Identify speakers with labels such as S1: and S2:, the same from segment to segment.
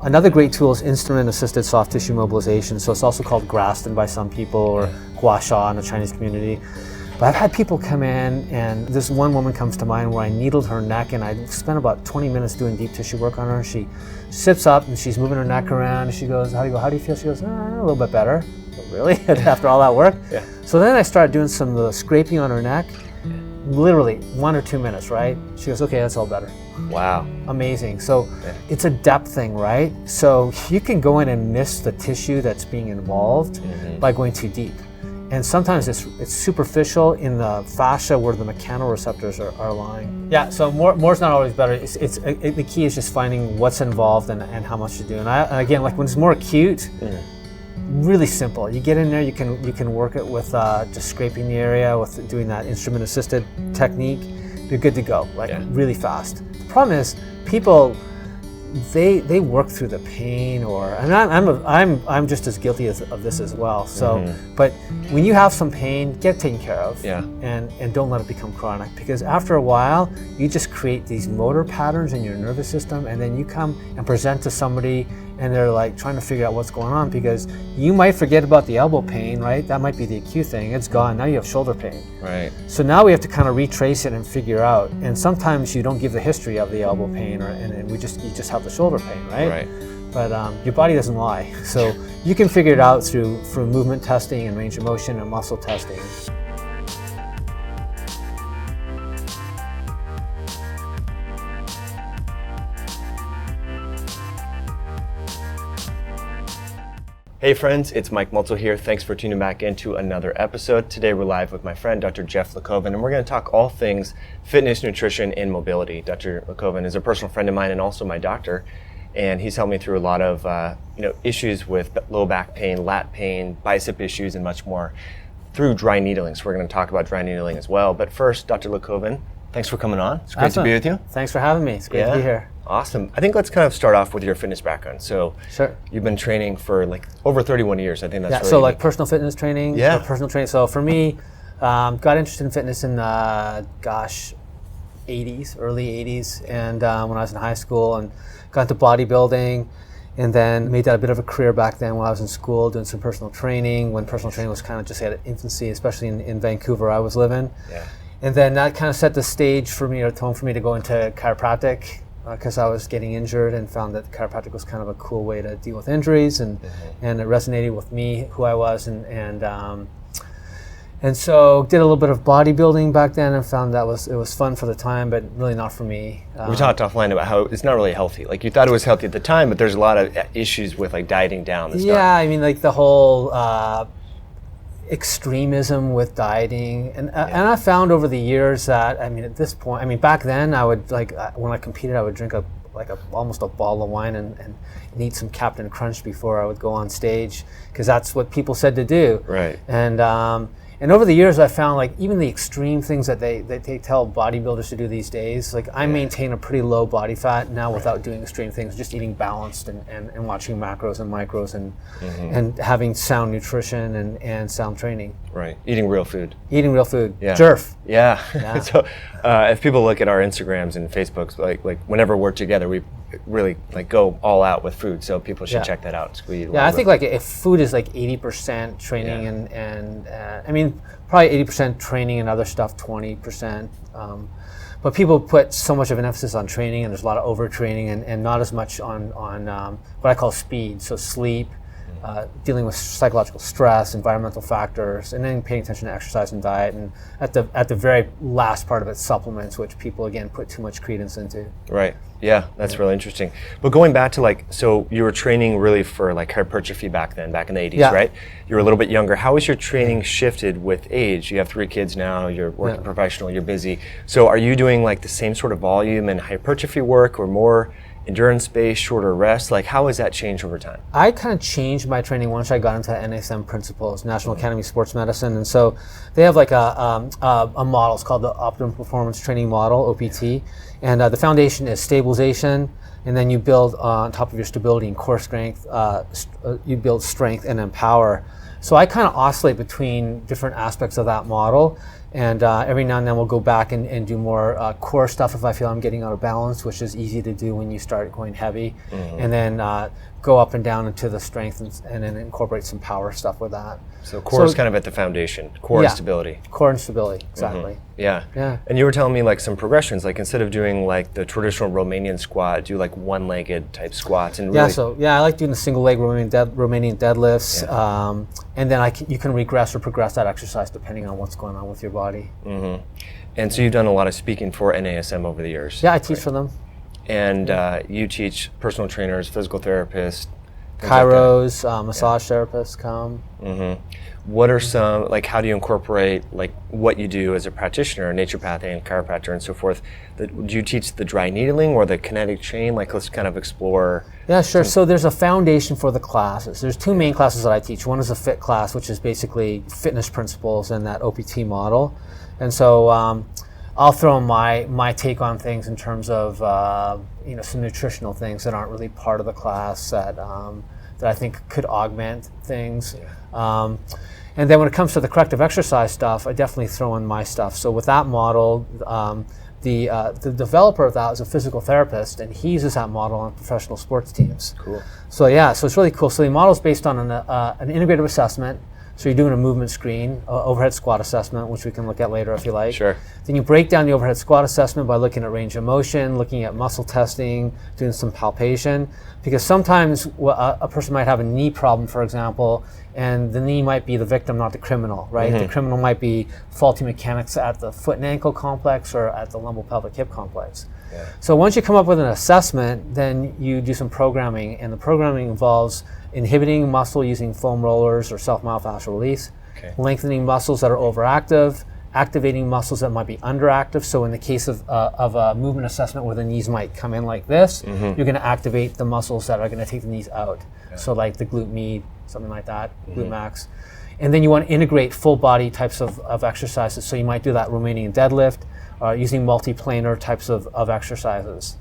S1: Another great tool is instrument-assisted soft tissue mobilization. So it's also called Graston by some people, or gua sha in the Chinese community. But I've had people come in, and this one woman comes to mind where I needled her neck, and I spent about 20 minutes doing deep tissue work on her. She sits up and she's moving her neck around, and she goes, how do you feel? She goes, a little bit better. Really? After all that work?
S2: Yeah.
S1: So then I started doing some of the scraping on her neck, literally 1 or 2 minutes, right? She goes, okay, that's all better.
S2: Wow.
S1: Amazing. So it's a depth thing, right? So you can go in and miss the tissue that's being involved by going too deep. And sometimes it's superficial in the fascia where the mechanoreceptors are lying. Yeah, so more's not always better. The key is just finding what's involved and how much to do. And again, like when it's more acute, really simple. You get in there, you can work it with just scraping the area, with doing that instrument-assisted technique. You're good to go, really fast. The problem is people, they work through the pain, and I'm just as guilty of this as well. So, but when you have some pain, get it taken care of, and don't let it become chronic, because after a while, you just create these motor patterns in your nervous system, and then you come and present to somebody, and they're like trying to figure out what's going on, because you might forget about the elbow pain, right? That might be the acute thing. It's gone. Now you have shoulder pain.
S2: Right.
S1: So now we have to kind of retrace it and figure out. And sometimes you don't give the history of the elbow pain, and you just have the shoulder pain, right?
S2: Right.
S1: But your body doesn't lie. So you can figure it out through movement testing and range of motion and muscle testing.
S2: Hey friends, it's Mike Mulzel here. Thanks for tuning back into another episode. Today we're live with my friend, Dr. Geoff Lecovin, and we're going to talk all things fitness, nutrition, and mobility. Dr. Lecovin is a personal friend of mine and also my doctor, and he's helped me through a lot of issues with low back pain, lat pain, bicep issues, and much more through dry needling. So we're going to talk about dry needling as well. But first, Dr. Lecovin, thanks for coming on. It's great to be with you.
S1: Thanks for having me. It's great to be here.
S2: Awesome. I think let's kind of start off with your fitness background. So you've been training for like over 31 years. I think that's really
S1: so like personal fitness training,
S2: or
S1: personal training. So for me, got interested in fitness in the, 80s, early 80s. And when I was in high school, and got into bodybuilding, and then made that a bit of a career back then while I was in school doing some personal training, when personal training was kind of just at infancy, especially in Vancouver I was living.
S2: Yeah.
S1: And then that kind of set the stage for me, or tone for me to go into chiropractic, because I was getting injured and found that chiropractic was kind of a cool way to deal with injuries, and it resonated with me, who I was, and so did a little bit of bodybuilding back then and found that it was fun for the time, but really not for me.
S2: We talked offline about how it's not really healthy. Like you thought it was healthy at the time, but there's a lot of issues with like dieting down and stuff.
S1: Yeah, I mean like the whole extremism with dieting, and I found over the years that, I mean, at this point, back then I would when I competed, I would drink almost a bottle of wine and eat some Captain Crunch before I would go on stage, because that's what people said to do.
S2: Right.
S1: And over the years, I found like even the extreme things that they tell bodybuilders to do these days, like I maintain a pretty low body fat now without doing extreme things, just eating balanced and watching macros and micros and having sound nutrition and sound training.
S2: Right. Eating real food.
S1: Yeah. Geoff.
S2: Yeah. So if people look at our Instagrams and Facebooks, like whenever we're together, we really like go all out with food. So people should check that out.
S1: I think like if food is like 80% training and probably 80% training and other stuff 20%. But people put so much of an emphasis on training, and there's a lot of overtraining and not as much on what I call speed. So sleep, dealing with psychological stress, environmental factors, and then paying attention to exercise and diet, and at the very last part of it, supplements, which people again put too much credence into.
S2: Right. Yeah, that's really interesting. But going back to so you were training really for like hypertrophy back then, back in the 80s, right? You were a little bit younger. How has your training shifted with age? You have 3 kids now, you're working professional, you're busy. So are you doing like the same sort of volume and hypertrophy work, or more endurance based, shorter rest? Like how has that changed over time?
S1: I kind of changed my training once I got into NASM principles, National Academy of Sports Medicine, and so they have like a model. It's called the Optimum Performance Training Model, OPT, And the foundation is stabilization, and then you build on top of your stability and core strength, you build strength and then power. So I kind of oscillate between different aspects of that model, and every now and then we'll go back and do more core stuff if I feel I'm getting out of balance, which is easy to do when you start going heavy, and then go up and down into the strength and then incorporate some power stuff with that.
S2: So core is kind of at the foundation, core and stability.
S1: Core and stability, exactly.
S2: Yeah. And you were telling me like some progressions, like instead of doing like the traditional Romanian squat, do like one-legged type squats. And really
S1: I like doing the single leg Romanian deadlifts, and then you can regress or progress that exercise depending on what's going on with your body.
S2: And so you've done a lot of speaking for NASM over the years.
S1: Yeah, I teach for them.
S2: And you teach personal trainers, physical therapists,
S1: chiros, massage therapists come.
S2: What are some, like how do you incorporate like what you do as a practitioner, naturopathic and chiropractor and so forth? Do you teach the dry needling or the kinetic chain? Like let's kind of explore.
S1: Yeah, sure. So there's a foundation for the classes. There's two main classes that I teach. One is a fit class, which is basically fitness principles and that OPT model. And so I'll throw my take on things in terms of some nutritional things that aren't really part of the class that I think could augment things. And then when it comes to the corrective exercise stuff, I definitely throw in my stuff. So with that model, the developer of that is a physical therapist, and he uses that model on professional sports teams.
S2: Cool.
S1: So it's really cool. So the model is based on an integrative assessment. So you're doing a movement screen, overhead squat assessment, which we can look at later if you like.
S2: Sure.
S1: Then you break down the overhead squat assessment by looking at range of motion, looking at muscle testing, doing some palpation. Because sometimes a person might have a knee problem, for example, and the knee might be the victim, not the criminal, right? The criminal might be faulty mechanics at the foot and ankle complex or at the lumbopelvic hip complex. So once you come up with an assessment, then you do some programming, and the programming involves inhibiting muscle using foam rollers or self-myofascial release, lengthening muscles that are overactive, activating muscles that might be underactive. So in the case of a movement assessment where the knees might come in like this, you're going to activate the muscles that are going to take the knees out. So like the glute med, something like that, glute max. And then you want to integrate full body types of exercises. So you might do that Romanian deadlift, using multi-planar types of exercises.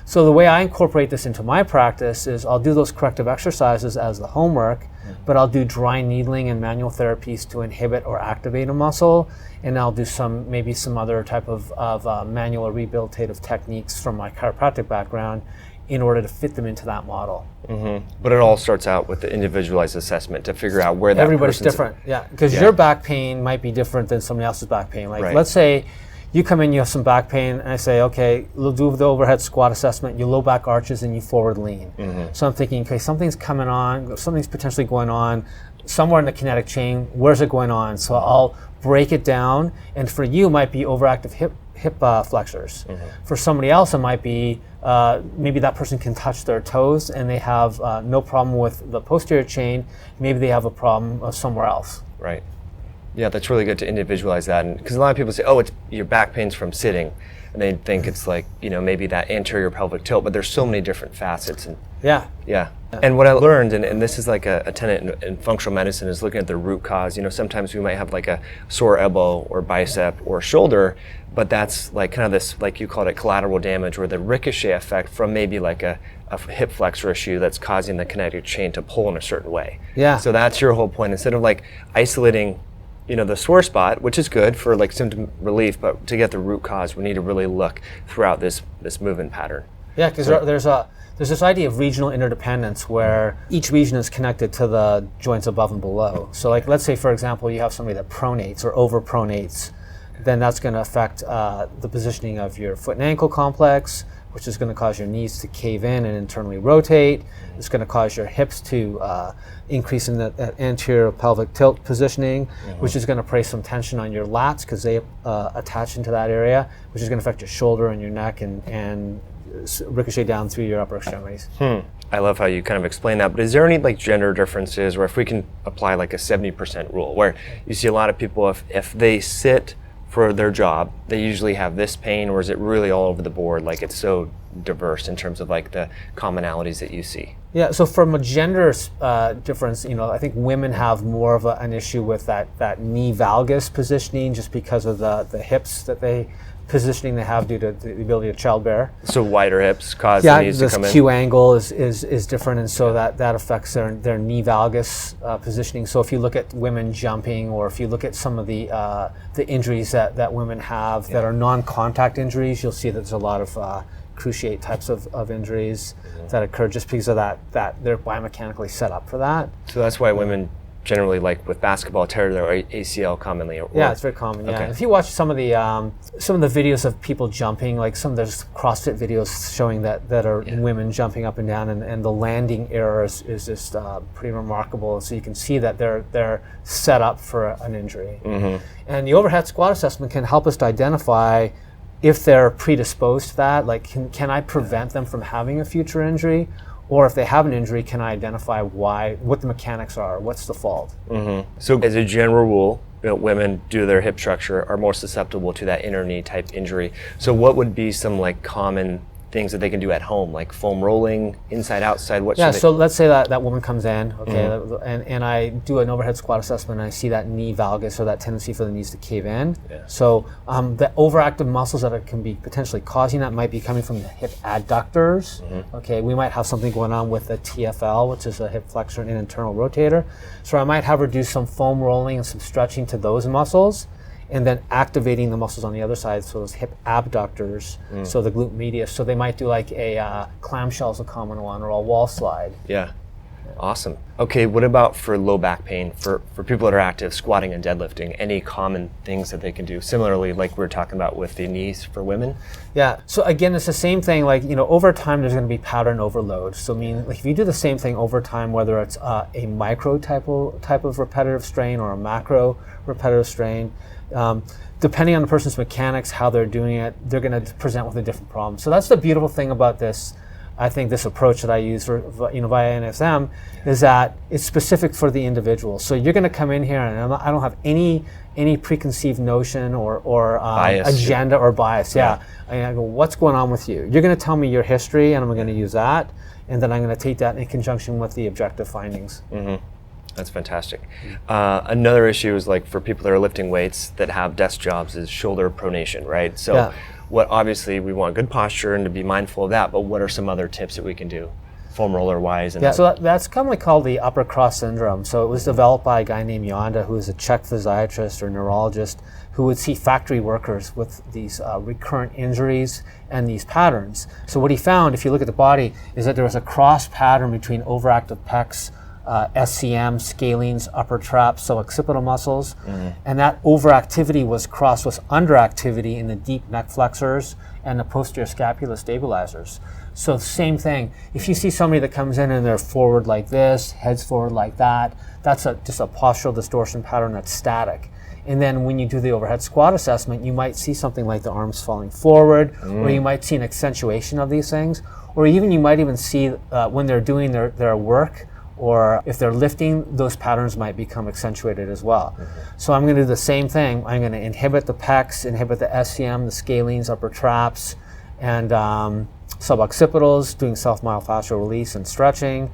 S1: So the way I incorporate this into my practice is I'll do those corrective exercises as the homework, but I'll do dry needling and manual therapies to inhibit or activate a muscle, and I'll do maybe some other type of manual or rehabilitative techniques from my chiropractic background in order to fit them into that model.
S2: But it all starts out with the individualized assessment to figure out where that
S1: everybody's different, because your back pain might be different than somebody else's back pain. Like let's say you come in, you have some back pain, and I say, okay, we'll do the overhead squat assessment, you low back arches and you forward lean. So I'm thinking, okay, something's coming on, something's potentially going on somewhere in the kinetic chain, where's it going on? So I'll break it down, and for you it might be overactive hip flexors. For somebody else it might be, maybe that person can touch their toes and they have no problem with the posterior chain, maybe they have a problem somewhere else.
S2: Right. Yeah, that's really good to individualize that, because a lot of people say, "Oh, it's your back pain's from sitting," and they think it's like maybe that anterior pelvic tilt. But there's so many different facets. And And what I learned, and this is like a tenet in functional medicine, is looking at the root cause. Sometimes we might have like a sore elbow or bicep or shoulder, but that's like kind of this, like you called it, collateral damage, or the ricochet effect from maybe like a hip flexor issue that's causing the kinetic chain to pull in a certain way. So that's your whole point. Instead of like isolating the sore spot, which is good for like symptom relief, but to get the root cause, we need to really look throughout this movement pattern.
S1: Yeah, because there's this idea of regional interdependence where each region is connected to the joints above and below. So like, let's say for example, you have somebody that pronates or overpronates, then that's going to affect the positioning of your foot and ankle complex, which is going to cause your knees to cave in and internally rotate. It's going to cause your hips to increase in the anterior pelvic tilt positioning, which is going to place some tension on your lats because they attach into that area, which is going to affect your shoulder and your neck and ricochet down through your upper extremities.
S2: I love how you kind of explain that, but is there any like gender differences, or if we can apply like a 70% rule, where you see a lot of people, if they sit for their job, they usually have this pain, or is it really all over the board, like it's so diverse in terms of like the commonalities that you see?
S1: Yeah, so from a gender difference, I think women have more of an issue with that knee valgus positioning just because of the hips positioning they have due to the ability of childbear.
S2: So wider hips cause the knees to come in?
S1: Yeah, this Q angle is different, and so that affects their knee valgus positioning. So if you look at women jumping, or if you look at some of the injuries that women have that are non-contact injuries, you'll see that there's a lot of cruciate types of injuries that occur just because of that they're biomechanically set up for that.
S2: So that's why women generally, like with basketball, tear their ACL commonly.
S1: Yeah, it's very common. Yeah, okay. If you watch some of the videos of people jumping, like some of those CrossFit videos showing that are women jumping up and down, and the landing error is just pretty remarkable. So you can see that they're set up for an injury. And the overhead squat assessment can help us to identify if they're predisposed to that. Like, can I prevent them from having a future injury? Or if they have an injury, can I identify what the mechanics are, what's the fault?
S2: So as a general rule, women, due to their hip structure, are more susceptible to that inner knee type injury. So what would be some like common things that they can do at home, like foam rolling, inside, outside?
S1: So let's say that woman comes in, and I do an overhead squat assessment, and I see that knee valgus, or that tendency for the knees to cave in. So the overactive muscles that can be potentially causing that might be coming from the hip adductors. We might have something going on with the TFL, which is a hip flexor and internal rotator. So I might have her do some foam rolling and some stretching to those muscles, and then activating the muscles on the other side, so those hip abductors, so the glute medius. So they might do like a clamshell is a common one, or a wall slide.
S2: Yeah. Awesome. Okay, what about for low back pain, for people that are active, squatting and deadlifting? Any common things that they can do? Similarly, like we were talking about with the knees for women?
S1: Yeah, so again, it's the same thing. Like, over time, there's going to be pattern overload. So like if you do the same thing over time, whether it's a micro type of repetitive strain or a macro repetitive strain, depending on the person's mechanics, how they're doing it, they're going to present with a different problem. So that's the beautiful thing about this. I think this approach that I use via NSM is that it's specific for the individual. So you're going to come in here, and I don't have any preconceived notion or agenda or bias. And I go, what's going on with you? You're going to tell me your history, and I'm going to use that, and then I'm going to take that in conjunction with the objective findings.
S2: That's fantastic. Another issue is like for people that are lifting weights that have desk jobs is shoulder pronation, right? So what obviously we want good posture and to be mindful of that, but what are some other tips that we can do foam roller wise?
S1: So that's commonly called the upper cross syndrome. So it was developed by a guy named Yonda, who is a Czech physiatrist or neurologist who would see factory workers with these recurrent injuries and these patterns. So what he found, if you look at the body, is that there was a cross pattern between overactive pecs, SCM, scalenes, upper trap, suboccipital muscles, and that overactivity was crossed with underactivity in the deep neck flexors and the posterior scapula stabilizers. So same thing, if you see somebody that comes in and they're forward like this, heads forward like that, that's just a postural distortion pattern that's static. And then when you do the overhead squat assessment, you might see something like the arms falling forward, or you might see an accentuation of these things, or even you might even see when they're doing their work, or if they're lifting, those patterns might become accentuated as well. So I'm going to do the same thing. I'm going to inhibit the pecs, inhibit the SCM, the scalenes, upper traps, and suboccipitals, doing self-myofascial release and stretching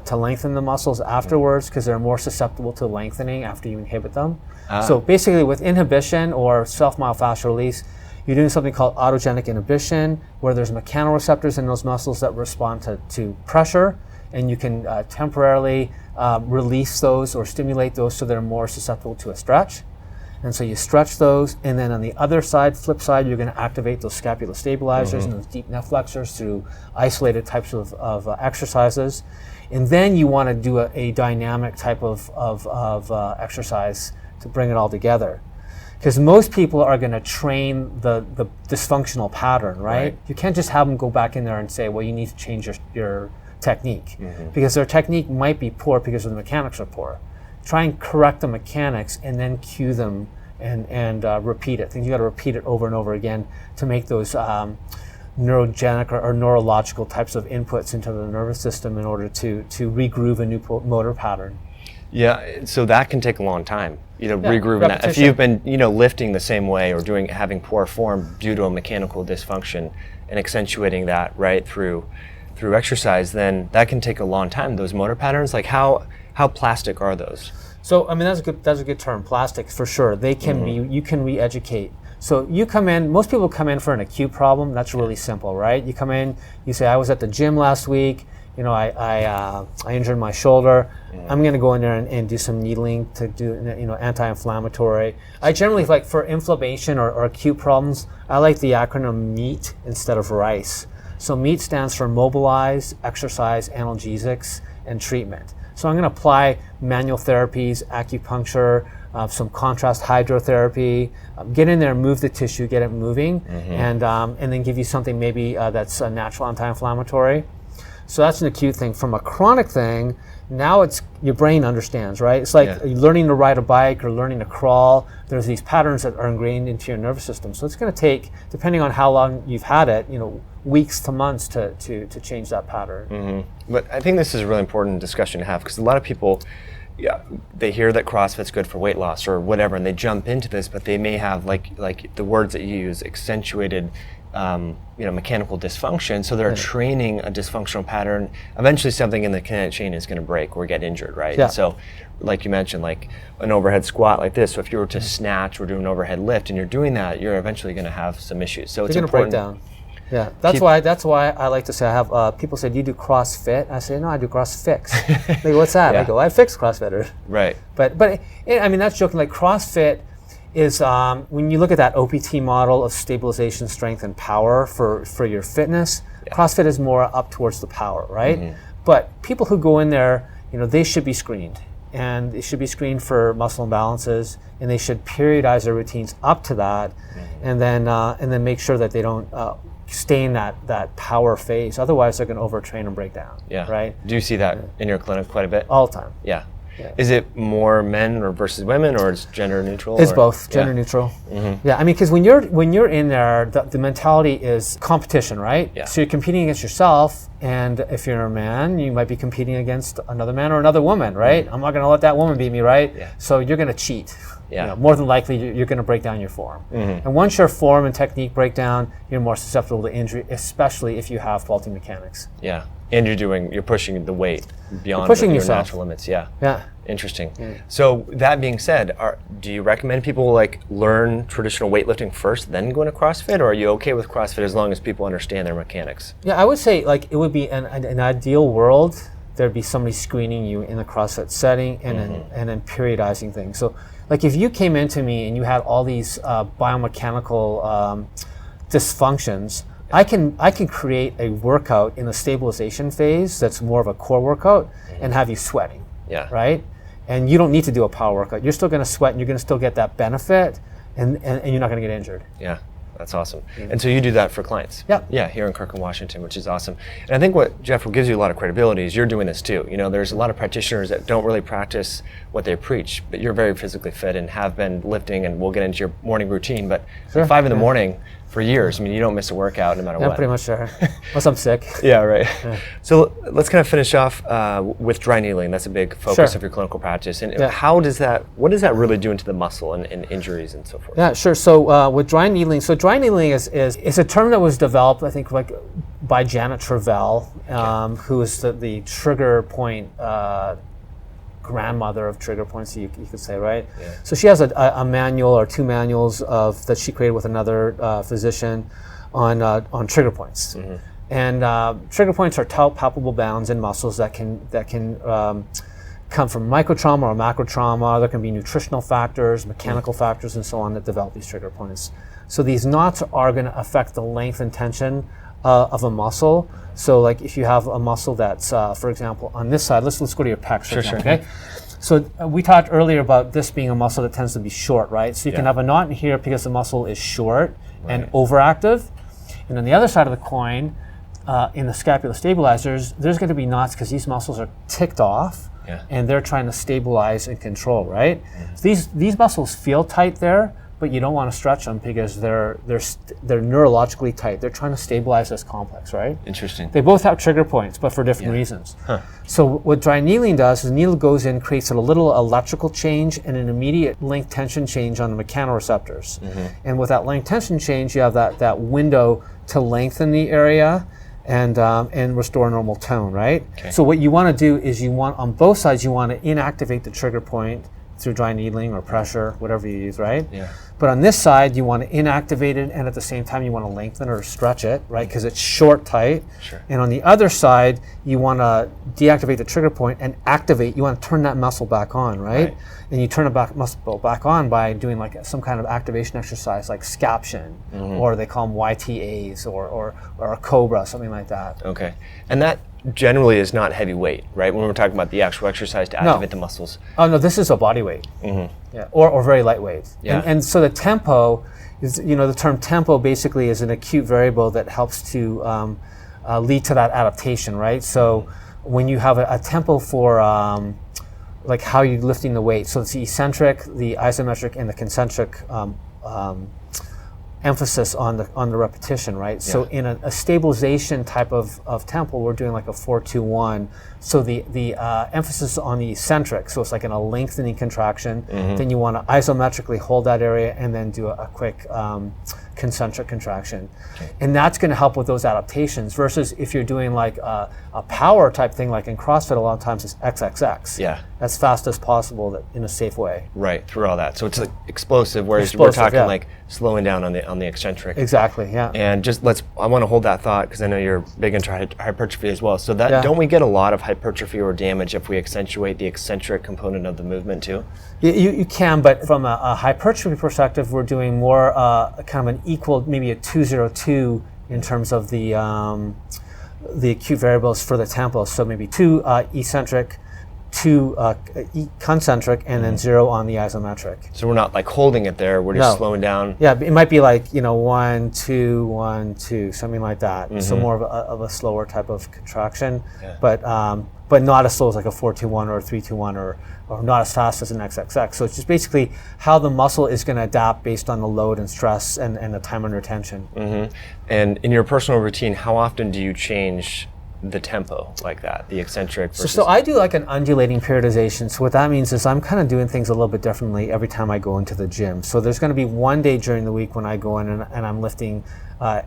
S1: to lengthen the muscles afterwards, because they're more susceptible to lengthening after you inhibit them. So basically with inhibition or self-myofascial release, you're doing something called autogenic inhibition, where there's mechanoreceptors in those muscles that respond to pressure, and you can temporarily release those or stimulate those so they're more susceptible to a stretch. And so you stretch those, and then on the other side, flip side, you're going to activate those scapula stabilizers and those deep neck flexors through isolated types of exercises. And then you want to do a dynamic type of exercise to bring it all together. Because most people are going to train the dysfunctional pattern, right? You can't just have them go back in there and say, well, you need to change your technique, because their technique might be poor because the mechanics are poor. Try and correct the mechanics and then cue them and repeat it. You got to repeat it over and over again to make those neurogenic or neurological types of inputs into the nervous system in order to regroove a new motor pattern.
S2: Yeah, so that can take a long time, regrouping that. If
S1: repetition.
S2: you've been, lifting the same way or having poor form due to a mechanical dysfunction and accentuating that right through exercise, then that can take a long time. Those motor patterns, like how plastic are those?
S1: So I mean that's a good term, plastic for sure. They can be, you can re-educate. So you come in, most people come in for an acute problem. That's really simple, right? You come in, you say, I was at the gym last week. I injured my shoulder. I'm going to go in there and do some needling to do, anti-inflammatory. I generally like for inflammation or acute problems, I like the acronym MEAT instead of RICE. So MEAT stands for mobilize, exercise, analgesics, and treatment. So I'm going to apply manual therapies, acupuncture, some contrast hydrotherapy, get in there, move the tissue, get it moving, and then give you something maybe that's a natural anti-inflammatory. So that's an acute thing. From a chronic thing, now it's your brain understands, right? It's like learning to ride a bike or learning to crawl. There's these patterns that are ingrained into your nervous system. So it's going to take, depending on how long you've had it, weeks to months to change that pattern.
S2: But I think this is a really important discussion to have, because a lot of people, they hear that CrossFit's good for weight loss or whatever, and they jump into this, but they may have like the words that you use, accentuated mechanical dysfunction. So they're training a dysfunctional pattern. Eventually something in the kinetic chain is going to break or get injured, right?
S1: Yeah.
S2: So like you mentioned, like an overhead squat like this. So if you were to snatch or do an overhead lift and you're doing that, you're eventually going to have some issues. So it's
S1: going to break
S2: important.
S1: down. Yeah, that's why I like to say, I have people say, do you do CrossFit? I say, no, I do CrossFix. They go, what's that? I go, I fix CrossFitters.
S2: Right.
S1: But I mean, that's joking. Like CrossFit is, when you look at that OPT model of stabilization, strength, and power for your fitness, CrossFit is more up towards the power, right? But people who go in there, they should be screened. And they should be screened for muscle imbalances, and they should periodize their routines up to that, and then make sure that they don't stay in that power phase. Otherwise, they're going to overtrain and break down.
S2: Yeah.
S1: Right.
S2: Do you see that in your clinic quite a bit?
S1: All the time.
S2: Yeah. Is it more men or versus women, or is gender neutral?
S1: It's both, gender neutral. Yeah, I mean, because when you're in there, the mentality is competition, right?
S2: Yeah.
S1: So you're competing against yourself, and if you're a man, you might be competing against another man or another woman, right? I'm not going to let that woman beat me, right?
S2: Yeah.
S1: So you're going to cheat.
S2: Yeah.
S1: More than likely, you're going to break down your form. And once your form and technique break down, you're more susceptible to injury, especially if you have faulty mechanics.
S2: Yeah. And you're pushing the weight beyond
S1: pushing
S2: your
S1: yourself.
S2: natural limits. Yeah.
S1: Yeah.
S2: Interesting. So that being said, do you recommend people learn traditional weightlifting first, then go into CrossFit, or are you okay with CrossFit as long as people understand their mechanics? Yeah,
S1: I would say it would be an ideal world. There'd be somebody screening you in the CrossFit setting and then periodizing things. So if you came into me and you had all these biomechanical dysfunctions, I can create a workout in the stabilization phase that's more of a core workout and have you sweating.
S2: Yeah.
S1: Right? And you don't need to do a power workout. You're still going to sweat and you're going to still get that benefit and you're not going to get injured.
S2: Yeah. That's awesome. And so you do that for clients?
S1: Yeah.
S2: Yeah, here in Kirkland, Washington, which is awesome. And I think what gives you a lot of credibility is you're doing this too. There's a lot of practitioners that don't really practice what they preach, but you're very physically fit and have been lifting, and we'll get into your morning routine, but at 5 in the morning for years, you don't miss a workout no matter what.
S1: Yeah, pretty much sure. Unless I'm sick.
S2: Yeah, right. So let's kind of finish off with dry needling. That's a big focus of your clinical practice. And what does that really do into the muscle and injuries and so forth?
S1: Yeah, sure. So with dry needling, dry needling is a term that was developed, I think, by Janet Travell, who is the trigger point grandmother of trigger points, you could say, right? Yeah. So she has a manual or 2 manuals that she created with another physician on trigger points. And trigger points are palpable bounds in muscles that can come from microtrauma or macrotrauma. There can be nutritional factors, mechanical factors, and so on that develop these trigger points. So these knots are going to affect the length and tension of a muscle. So if you have a muscle that's, for example, on this side, let's go to your pecs, for example, okay? So we talked earlier about this being a muscle that tends to be short, right? So you can have a knot in here because the muscle is short and overactive. And on the other side of the coin, in the scapular stabilizers, there's going to be knots because these muscles are ticked off and they're trying to stabilize and control, right? So these muscles feel tight there, but you don't want to stretch them because they're neurologically tight. They're trying to stabilize this complex, right?
S2: Interesting.
S1: They both have trigger points, but for different reasons.
S2: Huh.
S1: So what dry needling does is needle goes in, creates a little electrical change and an immediate length tension change on the mechanoreceptors. And with that length tension change, you have that window to lengthen the area and restore normal tone, right?
S2: Okay.
S1: So what you want to do is you want, on both sides, you want to inactivate the trigger point through dry needling or pressure, whatever you use, right?
S2: Yeah.
S1: But on this side, you want to inactivate it, and at the same time, you want to lengthen or stretch it, right? Because it's short, tight.
S2: Sure.
S1: And on the other side, you want to deactivate the trigger point and activate. You want to turn that muscle back on, right? And you turn the muscle back on by doing like some kind of activation exercise, like scaption, or they call them YTAs, or a cobra, something like that.
S2: Okay. And that generally is not heavy weight, right? When we're talking about the actual exercise to activate the muscles.
S1: Oh no, this is a body weight. Yeah, or very lightweight.
S2: Yeah.
S1: And so the tempo is, the term tempo basically is an acute variable that helps to lead to that adaptation, right? So when you have a tempo for like how you're lifting the weight, so it's the eccentric, the isometric, and the concentric emphasis on the repetition, right? Yeah. So in a stabilization type of tempo, we're doing like a 4-2-1. So the emphasis on the eccentric, so it's like in a lengthening contraction. Then you want to isometrically hold that area and then do a quick concentric contraction. Okay. And that's going to help with those adaptations versus if you're doing like a power type thing, like in CrossFit, a lot of times it's XXX.
S2: Yeah.
S1: As fast as possible in a safe way.
S2: Right, through all that. So it's like explosive, whereas we're talking like slowing down on the eccentric.
S1: Exactly, yeah.
S2: And I want to hold that thought because I know you're big into hypertrophy as well. So that don't we get a lot of hypertrophy or damage if we accentuate the eccentric component of the movement too?
S1: You can, but from a hypertrophy perspective, we're doing more kind of an equal, maybe a 2-0-2 in terms of the acute variables for the tempo. So maybe 2 eccentric, 2 concentric, and then 0 on the isometric.
S2: So we're not like holding it there, we're just slowing down.
S1: Yeah, it might be like 1, 2, 1, 2, something like that. So more of a slower type of contraction, but not as slow as like a 4-2-1 or a 3-2-1 or not as fast as an XXX. So it's just basically how the muscle is going to adapt based on the load and stress and the time under tension.
S2: And in your personal routine, how often do you change the tempo like that, the eccentric versus...
S1: So I do like an undulating periodization. So what that means is I'm kind of doing things a little bit differently every time I go into the gym. So there's going to be one day during the week when I go in and I'm lifting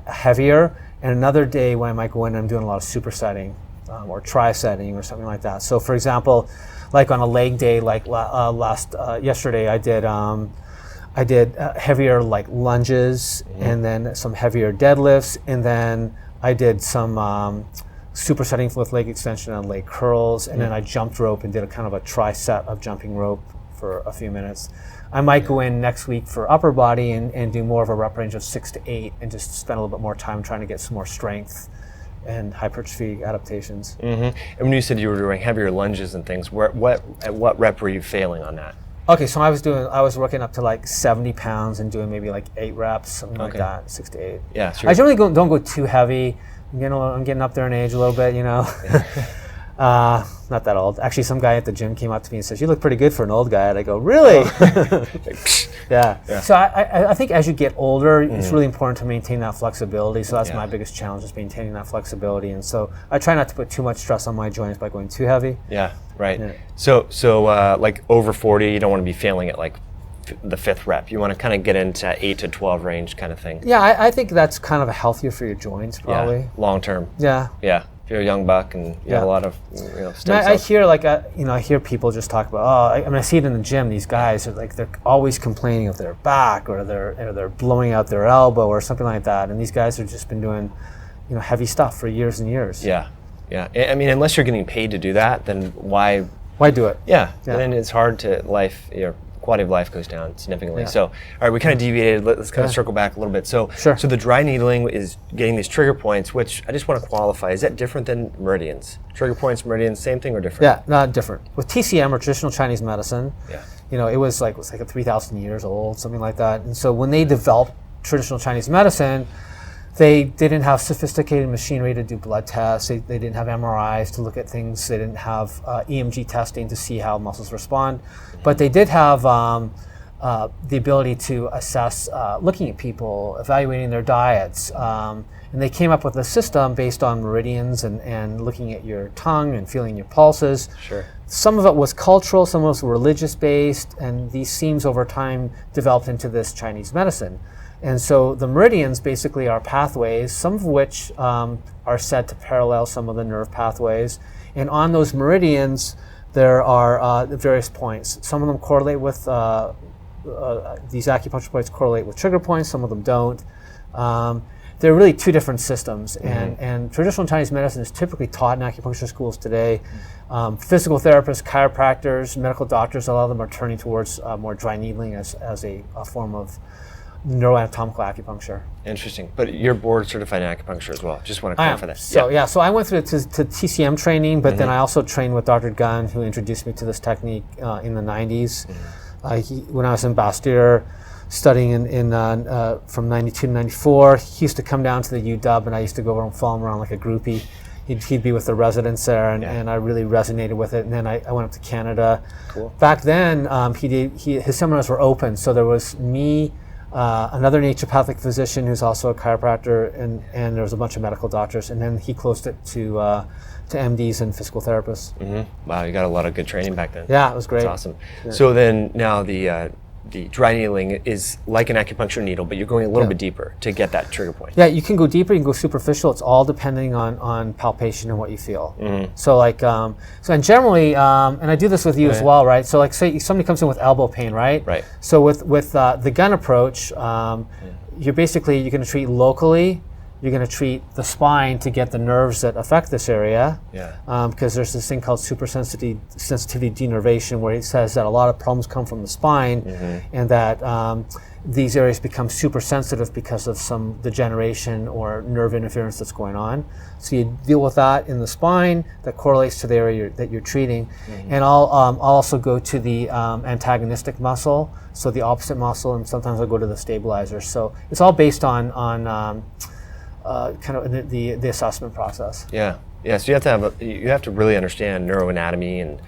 S1: heavier, and another day when I might go in and I'm doing a lot of supersetting or tri-setting or something like that. So for example, like on a leg day, like yesterday I did heavier like lunges and then some heavier deadlifts, and then I did some supersetting with leg extension and leg curls, and then I jumped rope and did a kind of a tri-set of jumping rope for a few minutes. I might go in next week for upper body and do more of a rep range of 6 to 8 and just spend a little bit more time trying to get some more strength and hypertrophy adaptations.
S2: And when you said you were doing heavier lunges and things, at what rep were you failing on that?
S1: Okay, so I was working up to like 70 pounds and doing maybe like 8 reps, something like that, 6 to 8.
S2: Yeah, sure.
S1: I generally don't go too heavy. I'm getting up there in age a little bit, Not that old. Actually, some guy at the gym came up to me and says, "You look pretty good for an old guy." And I go, "Really?" Yeah. So I think as you get older, it's really important to maintain that flexibility. So that's my biggest challenge, is maintaining that flexibility. And so I try not to put too much stress on my joints by going too heavy.
S2: Yeah, right. Yeah. So like over 40, you don't want to be failing at like the 5th rep. You want to kind of get into 8 to 12 range kind of thing.
S1: Yeah, I think that's kind of healthier for your joints, probably.
S2: Yeah, long term.
S1: Yeah.
S2: Yeah. If you're a young buck and you have a lot of stem
S1: I hear I hear people just talk about, I see it in the gym. These guys are like, they're always complaining of their back or they're blowing out their elbow or something like that. And these guys have just been doing, heavy stuff for years and years.
S2: Yeah. Yeah. I mean, unless you're getting paid to do that, then why
S1: do it?
S2: Yeah. And then it's hard to your quality of life goes down significantly. So, all right, we kind of deviated. Let's kind of circle back a little bit. So,
S1: sure.
S2: So the dry needling is getting these trigger points, which I just want to qualify. Is that different than meridians? Trigger points, meridians, same thing or different?
S1: Yeah, not different. With TCM, or traditional Chinese medicine,
S2: yeah.
S1: It was like a 3,000 years old, something like that. And so when they developed traditional Chinese medicine, they didn't have sophisticated machinery to do blood tests. They didn't have MRIs to look at things. They didn't have EMG testing to see how muscles respond. But they did have the ability to assess, looking at people, evaluating their diets. And they came up with a system based on meridians and looking at your tongue and feeling your pulses.
S2: Sure.
S1: Some of it was cultural, some of it was religious based, and these themes over time developed into this Chinese medicine. And so the meridians basically are pathways, some of which are said to parallel some of the nerve pathways. And on those meridians, there are various points. Some of them correlate with, these acupuncture points correlate with trigger points, some of them don't. They're really two different systems, and traditional Chinese medicine is typically taught in acupuncture schools today. Physical therapists, chiropractors, medical doctors, a lot of them are turning towards more dry needling as a form of neuroanatomical acupuncture.
S2: Interesting. But you're board certified in acupuncture as well. Just want to clarify that.
S1: So I went through to TCM training, but then I also trained with Dr. Gunn, who introduced me to this technique in the 90s. When I was in Bastyr, studying from 92 to 94, he used to come down to the UW, and I used to go over and follow him around like a groupie. He'd be with the residents there, and I really resonated with it. And then I went up to Canada.
S2: Cool.
S1: Back then, his seminars were open, so there was me, another naturopathic physician who's also a chiropractor, and there was a bunch of medical doctors, and then he closed it to MDs and physical therapists.
S2: Wow, you got a lot of good training back then.
S1: Yeah, it was great.
S2: That's awesome.
S1: Yeah.
S2: So then now the dry needling is like an acupuncture needle, but you're going a little bit deeper to get that trigger point.
S1: Yeah, you can go deeper, you can go superficial. It's all depending on palpation and what you feel. So and generally, and I do this with you as well, right? So like say somebody comes in with elbow pain, right?
S2: Right.
S1: So with the gun approach, you're going to treat locally. You're going to treat the spine to get the nerves that affect this area. Because there's this thing called sensitivity denervation, where it says that a lot of problems come from the spine, and that these areas become super sensitive because of some degeneration or nerve interference that's going on. So you deal with that in the spine that correlates to the area that you're treating. And I'll also go to the antagonistic muscle, so the opposite muscle, and sometimes I'll go to the stabilizer. So it's all based on kind of the assessment process.
S2: Yeah. So you have to really understand neuroanatomy and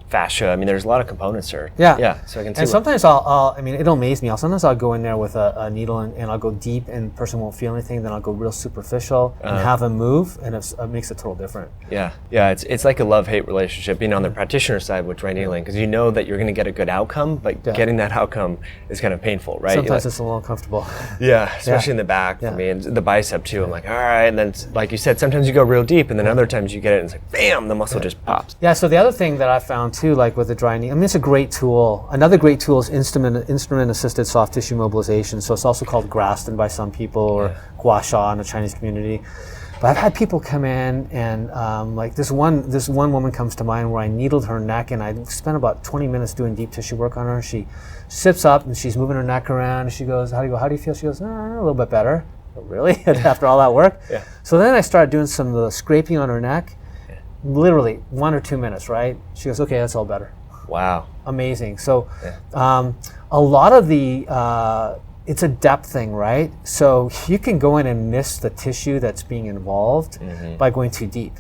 S2: fascia. I mean, there's a lot of components there.
S1: Yeah.
S2: So I can see.
S1: And sometimes it'll amaze me. Sometimes I'll go in there with a needle and I'll go deep, and the person won't feel anything. Then I'll go real superficial and have them move, and it makes it total different.
S2: Yeah. It's like a love-hate relationship being on the practitioner side with dry needling, because you know that you're going to get a good outcome, but getting that outcome is kind of painful, right?
S1: Sometimes it's a little uncomfortable.
S2: Yeah, especially in the back for me, and the bicep too. I'm like, all right, and then like you said, sometimes you go real deep, and then other times you get it, and it's like, bam, the muscle just pops.
S1: Yeah. So the other thing that I found too, like with the dry needling, I mean, it's a great tool. Another great tool is instrument-assisted soft tissue mobilization. So it's also called Graston by some people, or gua sha in the Chinese community. But I've had people come in and like this one woman comes to mind where I needled her neck, and I spent about 20 minutes doing deep tissue work on her. She sits up and she's moving her neck around, and she goes, how do you feel? She goes, a little bit better. Oh, really? After all that work?
S2: Yeah.
S1: So then I started doing some of the scraping on her neck. Literally 1 or 2 minutes, right? She goes, okay, that's all better.
S2: Wow.
S1: Amazing. So a lot of it's a depth thing, right? So you can go in and miss the tissue that's being involved by going too deep.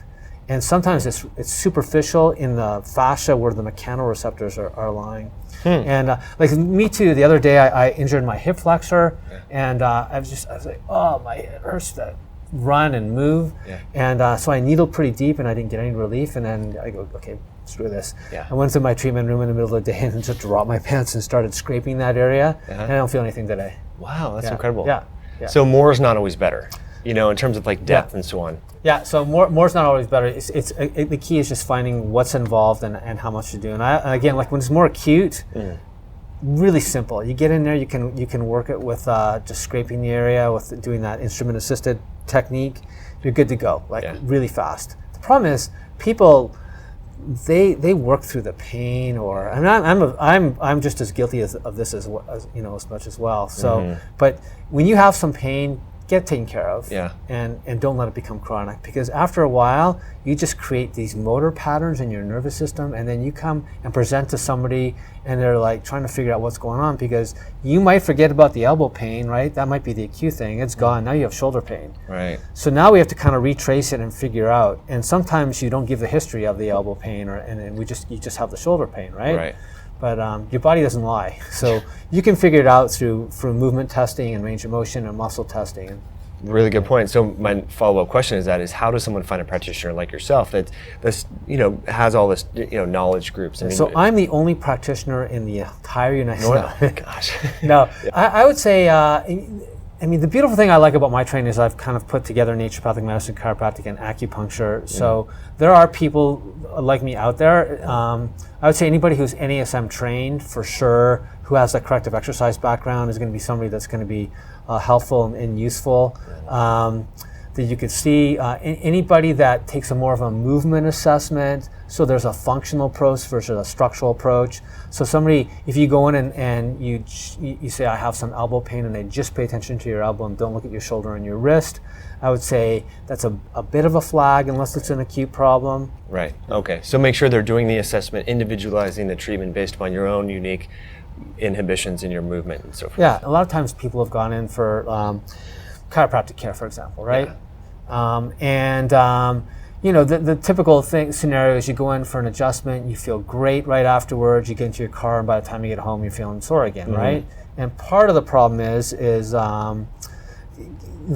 S1: And sometimes it's superficial in the fascia where the mechanoreceptors are lying. And like me too, the other day I injured my hip flexor, and I was like, oh, my it hurts to run and move. And so I needled pretty deep, and I didn't get any relief. And then I go, okay, screw this. I went to my treatment room in the middle of the day and just dropped my pants and started scraping that area, and I don't feel anything today.
S2: Wow, that's incredible.
S1: Yeah.
S2: So more is not always better, in terms of like depth and so on.
S1: Yeah, so more's not always better. The key is just finding what's involved and how much to do. And again, like when it's more acute, really simple. You get in there, you can work it with just scraping the area with doing that instrument-assisted technique. You're good to go, really fast. The problem is people. They work through the pain, and I'm just as guilty of this as much as well. So, but when you have some pain, get taken care of, and don't let it become chronic, because after a while you just create these motor patterns in your nervous system, and then you come and present to somebody and they're like trying to figure out what's going on, because you might forget about the elbow pain, right? That might be the acute thing. It's gone. Now you have shoulder pain.
S2: Right.
S1: So now we have to kind of retrace it and figure out. And sometimes you don't give the history of the elbow pain, and you just have the shoulder pain, right?
S2: Right.
S1: but your body doesn't lie. So you can figure it out through movement testing and range of motion and muscle testing.
S2: Really good point. So my follow-up question is how does someone find a practitioner like yourself that has all this knowledge groups?
S1: So I'm the only practitioner in the entire United States.
S2: Oh my gosh.
S1: No, I would say. The beautiful thing I like about my training is I've kind of put together naturopathic medicine, chiropractic, and acupuncture. So there are people like me out there. I would say anybody who's NASM trained, for sure, who has a corrective exercise background is going to be somebody that's going to be helpful and useful. That you could see anybody that takes a more of a movement assessment. So there's a functional approach versus a structural approach. So somebody, if you go in and you say, I have some elbow pain, and they just pay attention to your elbow and don't look at your shoulder and your wrist, I would say that's a bit of a flag unless it's an acute problem.
S2: Right. Okay. So make sure they're doing the assessment, individualizing the treatment based upon your own unique inhibitions in your movement and so forth.
S1: Yeah. A lot of times people have gone in for chiropractic care, for example, right?
S2: Yeah.
S1: The typical scenario is you go in for an adjustment, you feel great right afterwards, you get into your car, and by the time you get home, you're feeling sore again, right? And part of the problem is the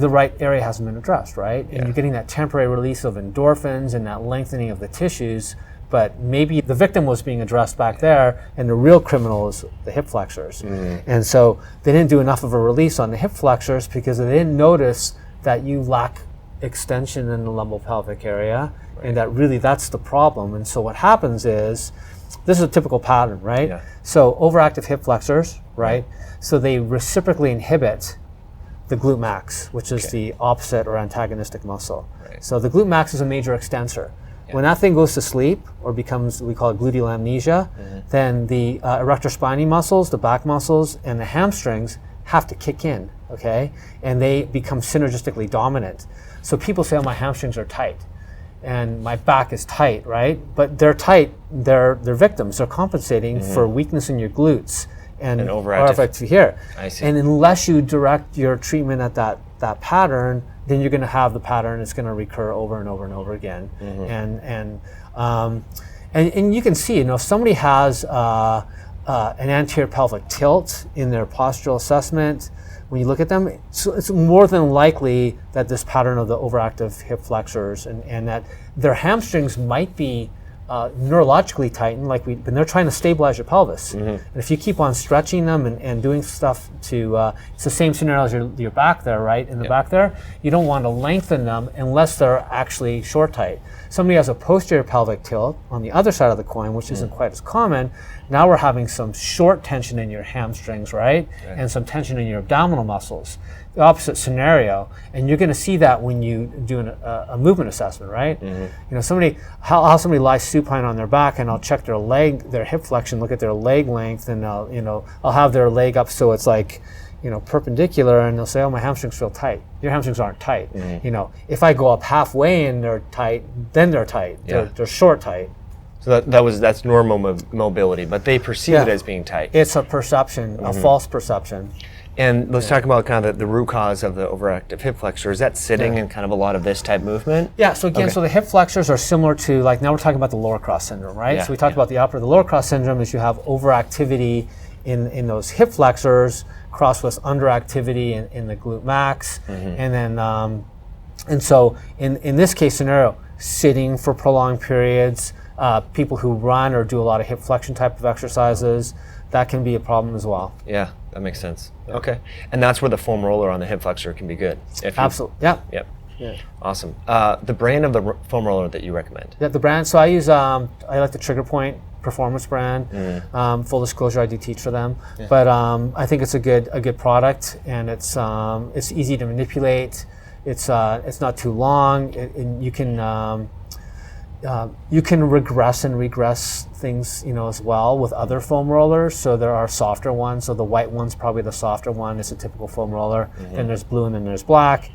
S1: right area hasn't been addressed, right? And you're getting that temporary release of endorphins and that lengthening of the tissues, but maybe the victim was being addressed back there, and the real criminal is the hip flexors. And so they didn't do enough of a release on the hip flexors because they didn't notice that you lack extension in the lumbo-pelvic area, and that really that's the problem. And so what happens is, this is a typical pattern, right?
S2: Yeah.
S1: So overactive hip flexors, right? So they reciprocally inhibit the glute max, which is the opposite or antagonistic muscle.
S2: Right.
S1: So the glute max is a major extensor. When that thing goes to sleep or becomes, we call it gluteal amnesia, then the erector spinae muscles, the back muscles, and the hamstrings have to kick in, okay? And they become synergistically dominant. So people say, oh, my hamstrings are tight and my back is tight, right? But they're tight, they're victims. They're compensating for weakness in your glutes and overactive here.
S2: I see.
S1: And unless you direct your treatment at that pattern, then you're going to have the pattern. It's going to recur over and over and over again. And you can see, if somebody has an anterior pelvic tilt in their postural assessment, when you look at them, it's more than likely that this pattern of the overactive hip flexors and that their hamstrings might be neurologically tightened, but they're trying to stabilize your pelvis. And if you keep on stretching them and doing stuff to, it's the same scenario as your back there, right? In the back there, you don't want to lengthen them unless they're actually short tight. Somebody has a posterior pelvic tilt on the other side of the coin, which isn't quite as common. Now we're having some short tension in your hamstrings, right? And some tension in your abdominal muscles. The opposite scenario, and you're going to see that when you do a movement assessment, right? How somebody lies supine on their back, and I'll check their leg, their hip flexion, look at their leg length, and I'll have their leg up so it's like, perpendicular, and they'll say, oh, my hamstrings feel tight. Your hamstrings aren't tight. If I go up halfway and they're tight, then they're tight. They're short tight.
S2: So that's normal mobility, but they perceive it as being tight.
S1: It's a perception, a false perception.
S2: And let's talk about kind of the root cause of the overactive hip flexor. Is that sitting in kind of a lot of this type movement?
S1: Yeah, so again, so the hip flexors are similar to, now we're talking about the lower cross syndrome, right? So we talked about the upper. The lower cross syndrome is you have overactivity in those hip flexors crossed with underactivity in the glute max. And then, and so in this case scenario, sitting for prolonged periods, people who run or do a lot of hip flexion type of exercises, that can be a problem as well.
S2: Yeah, that makes sense. Okay, and that's where the foam roller on the hip flexor can be good.
S1: Absolutely, yeah.
S2: Yep. Yeah. Awesome. The brand of the foam roller that you recommend?
S1: Yeah, the brand. So I use, I like the Trigger Point Performance brand. Full disclosure, I do teach for them, but I think it's a good product, and it's easy to manipulate. It's not too long, and you can regress and regress things, as well with other foam rollers. So there are softer ones. So the white one's probably the softer one. It's a typical foam roller. Then there's blue, and then there's black.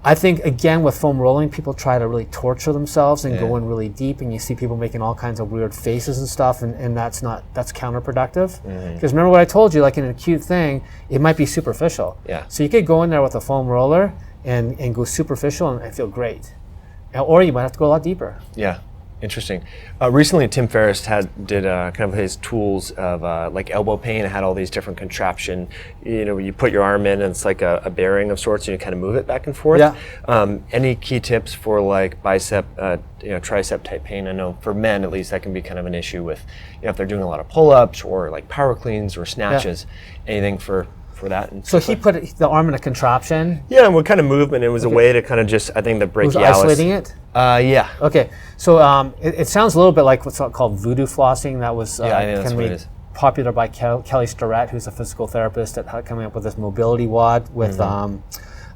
S1: I think, again, with foam rolling, people try to really torture themselves and go in really deep, and you see people making all kinds of weird faces and stuff, and that's counterproductive. Because remember what I told you, like in an acute thing, it might be superficial. So you could go in there with a foam roller and go superficial and feel great. Or you might have to go a lot deeper.
S2: Yeah. Interesting. Recently, Tim Ferriss did kind of his tools of like elbow pain. It had all these different contraption. You put your arm in, and it's like a bearing of sorts, and you kind of move it back and forth.
S1: Yeah.
S2: Any key tips for like bicep, tricep type pain? I know for men, at least, that can be kind of an issue with, if they're doing a lot of pull-ups or like power cleans or snatches. Yeah. Anything for that?
S1: So he put the arm in a contraption?
S2: Yeah, and what kind of movement? It was a way to kind of just, I think, the brachialis.
S1: Was isolating it?
S2: Yeah.
S1: Okay, so it sounds a little bit like what's called voodoo flossing. That was
S2: I think that's what it is.
S1: Popular by Kelly Starrett, who's a physical therapist, at coming up with this mobility wad with a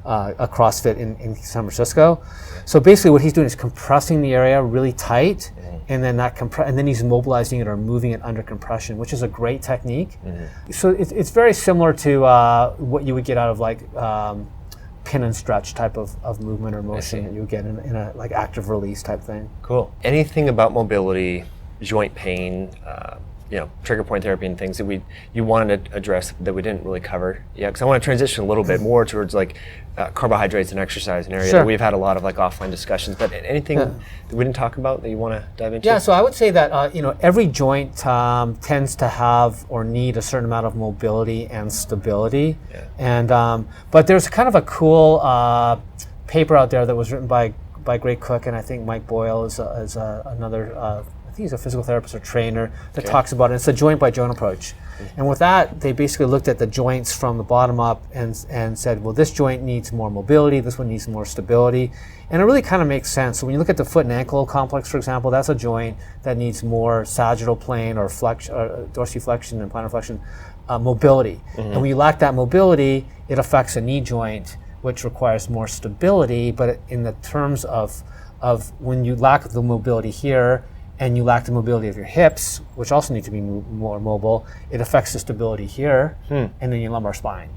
S1: CrossFit in San Francisco. So basically, what he's doing is compressing the area really tight, and then and then he's mobilizing it or moving it under compression, which is a great technique. So it's very similar to what you would get out of like pin and stretch type of movement or motion that you would get in a like active release type thing.
S2: Cool. Anything about mobility, joint pain, trigger point therapy and things that you wanted to address that we didn't really cover yet? Because I want to transition a little bit more towards like carbohydrates and exercise, an area that we've had a lot of like offline discussions. But anything that we didn't talk about that you want to dive into? Yeah,
S1: so I would say that every joint tends to have or need a certain amount of mobility and stability. Yeah. And but there's kind of a cool paper out there that was written by Greg Cook, and I think Mike Boyle is another. He's a physical therapist or trainer that talks about it. It's a joint by joint approach. And with that, they basically looked at the joints from the bottom up and said, well, this joint needs more mobility, this one needs more stability. And it really kind of makes sense. So when you look at the foot and ankle complex, for example, that's a joint that needs more sagittal plane or dorsiflexion and plantar flexion mobility. And when you lack that mobility, it affects a knee joint, which requires more stability. But in the terms of when you lack the mobility here, and you lack the mobility of your hips, which also need to be more mobile, it affects the stability here, and then your lumbar spine.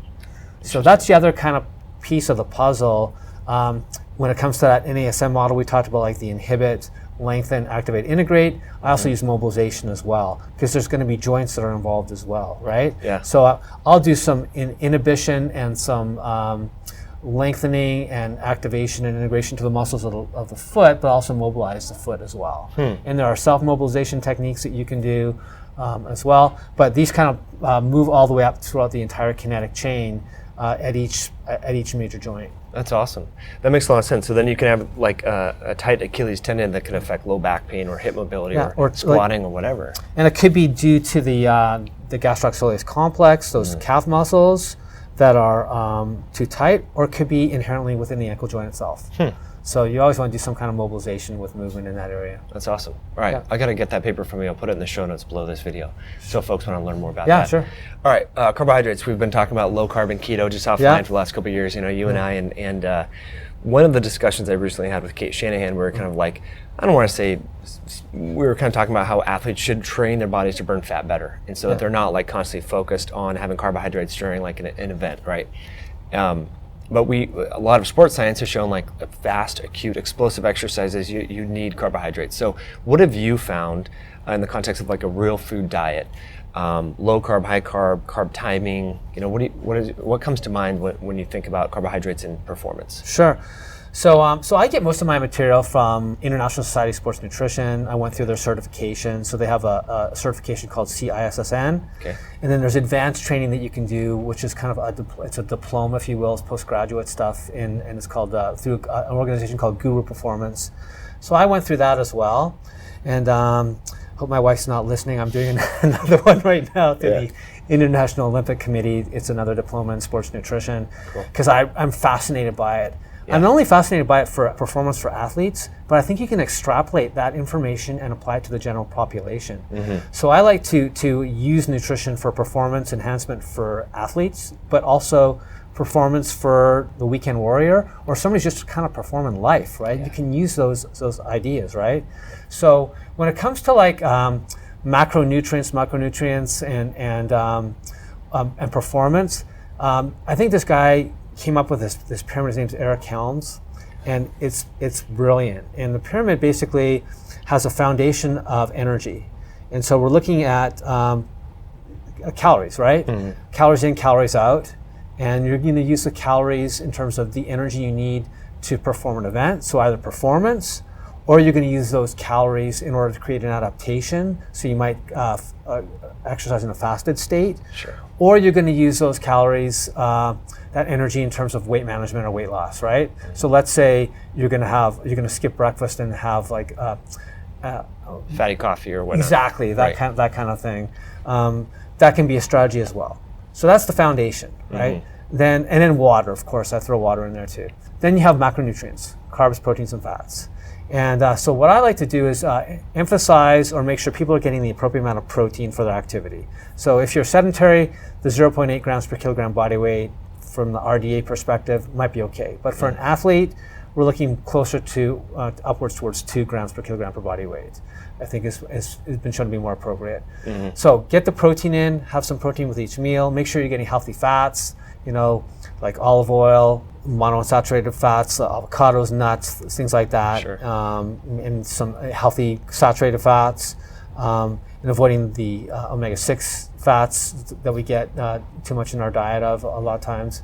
S1: So that's the other kind of piece of the puzzle. When it comes to that NASM model, we talked about like the inhibit, lengthen, activate, integrate. I also use mobilization as well, because there's going to be joints that are involved as well, right?
S2: Yeah.
S1: So I'll do some inhibition and some lengthening and activation and integration to the muscles of the foot, but also mobilize the foot as well. And there are self-mobilization techniques that you can do as well, but these kind of move all the way up throughout the entire kinetic chain at each major joint.
S2: That's awesome. That makes a lot of sense. So then you can have like a tight Achilles tendon that can affect low back pain or hip mobility or squatting or whatever.
S1: And it could be due to the gastroaxilleus complex, those calf muscles that are too tight, or it could be inherently within the ankle joint itself. So you always want to do some kind of mobilization with movement in that area.
S2: That's awesome. All right, I got to get that paper from you. I'll put it in the show notes below this video, so folks want to learn more about that.
S1: Yeah, sure.
S2: All right, carbohydrates. We've been talking about low carb and keto just offline for the last couple of years. You and I, and one of the discussions I recently had with Kate Shanahan, we were kind of like, I don't want to say, we were kind of talking about how athletes should train their bodies to burn fat better, and so that they're not like constantly focused on having carbohydrates during like an event, right? But a lot of sports science has shown like fast, acute, explosive exercises, you need carbohydrates. So what have you found in the context of like a real food diet? Low carb, high carb, carb timing, what comes to mind when you think about carbohydrates in performance?
S1: Sure. So I get most of my material from International Society of Sports Nutrition. I went through their certification. So they have a certification called CISSN.
S2: Okay.
S1: And then there's advanced training that you can do, which is kind of it's a diploma, if you will. It's postgraduate stuff, and it's called through an organization called Guru Performance. So I went through that as well. And hope my wife's not listening. I'm doing another one right now through the International Olympic Committee. It's another diploma in sports nutrition, because I'm fascinated by it. Yeah. I'm not only fascinated by it for performance for athletes, but I think you can extrapolate that information and apply it to the general population. So I like to use nutrition for performance enhancement for athletes, but also performance for the weekend warrior or somebody's just kind of performing life, right? You can use those ideas, right? So when it comes to like macronutrients, and performance, I think this guy came up with this pyramid. His name's Eric Helms, and it's brilliant. And the pyramid basically has a foundation of energy, and so we're looking at calories, right? Calories in, calories out, and you're going to use the calories in terms of the energy you need to perform an event. So either performance or you're going to use those calories in order to create an adaptation. So you might exercise in a fasted state,
S2: Sure.
S1: or you're going to use those calories, that energy in terms of weight management or weight loss, right? So let's say you're going to skip breakfast and have like
S2: Fatty coffee or whatnot.
S1: exactly that kind of thing. That can be a strategy as well. So that's the foundation, right? Then water, of course. I throw water in there too. Then you have macronutrients: carbs, proteins, and fats. And so what I like to do is emphasize or make sure people are getting the appropriate amount of protein for their activity. So if you're sedentary, the 0.8 grams per kilogram body weight from the RDA perspective might be okay. But for an athlete, we're looking closer to upwards towards 2 grams per kilogram per body weight. I think it's been shown to be more appropriate. So get the protein in, have some protein with each meal. Make sure you're getting healthy fats, like olive oil, monounsaturated fats, avocados, nuts, things like that,
S2: Sure.
S1: And some healthy saturated fats, and avoiding the omega-6 fats that we get too much in our diet of a lot of times.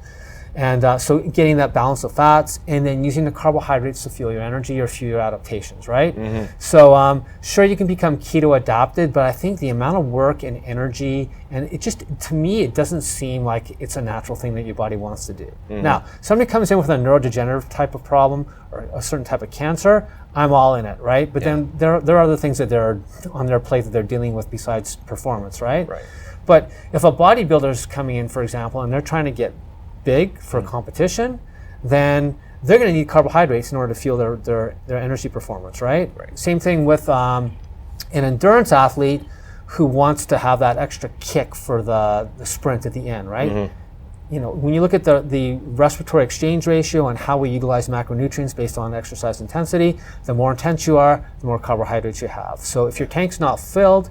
S1: And so getting that balance of fats, and then using the carbohydrates to fuel your energy or fuel your adaptations, right? So sure, you can become keto adapted, but I think the amount of work and energy, and it just, to me, it doesn't seem like it's a natural thing that your body wants to do. Now, somebody comes in with a neurodegenerative type of problem or a certain type of cancer, I'm all in it, right? But then there are other things that they're on their plate that they're dealing with besides performance, right?
S2: Right.
S1: But if a bodybuilder's coming in, for example, and they're trying to get big for competition, then they're going to need carbohydrates in order to fuel their energy performance, right? Same thing with an endurance athlete who wants to have that extra kick for the sprint at the end, right? When you look at the respiratory exchange ratio and how we utilize macronutrients based on exercise intensity, the more intense you are, the more carbohydrates you have. So if your tank's not filled,